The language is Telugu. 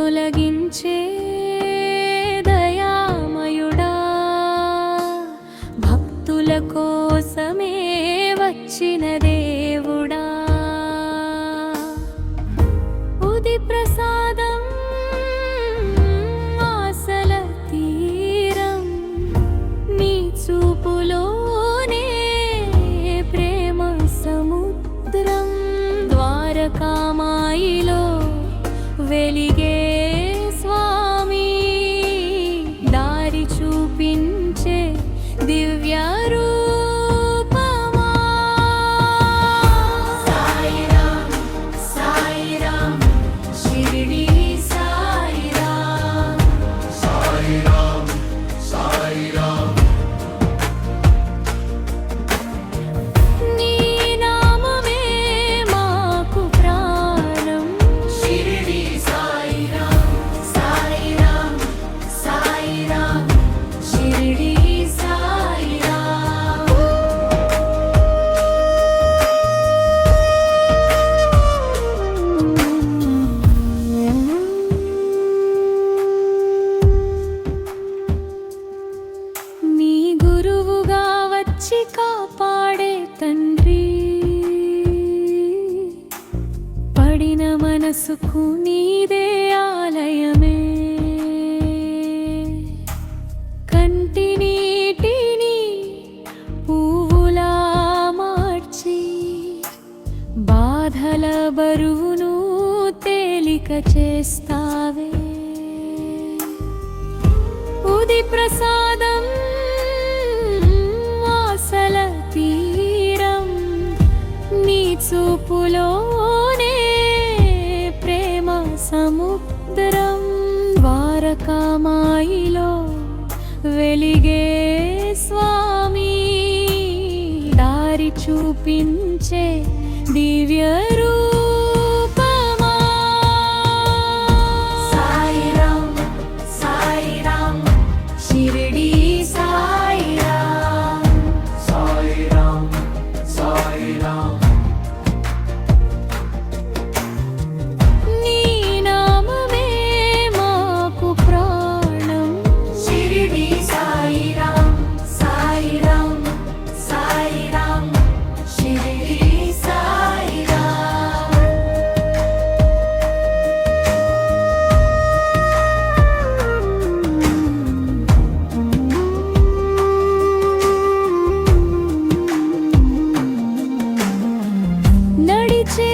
తొలగించే దయామయుడా, భక్తుల కోసమే వచ్చిన దేవుడా, ఉది ప్రసాదం ఆశల తీరం, నీ చూపులోనే ప్రేమ సముద్రం, ద్వారకామాయిలో వెలిగే స్వామి, దారి చూపించే దివ్య రూపమా. సాయిరామ్ సాయిరామ్ షిరిడి సాయిరామ్, సాయిరామ్ సాయిరామ్. నీ నామమే మాకు ప్రాణం. షిరిడి సాయిరామ్ సాయిరామ్ సాయిరామ్ షిరిడి సాయిరామ్. నీ గురువుగా వచ్చి కాపాడే తండ్రి, పడిన మనసుకు నీదే ఆలయమే, కంటి నీటిని పువ్వులా మార్చి, బాధల బరువును తేలిక చేస్తావే, ఉది ప్రసాదం ఆశల తీరం, నీ చూపులోనే ప్రేమ సముద్రం, ద్వారకామాయిలో వెలిగే స్వామి, దారి చూపించే దివ్య రూపమా. సాయిరామ్ సాయిరామ్ షిరిడి సాయిరామ్, సాయిరామ్ సాయిరామ్. నీ నామమే మాకు ప్రాణం. షిరిడి సాయిరామ్ సాయిరామ్ సాయిరామ్ షిరిడి సాయిరామ్. నడిచే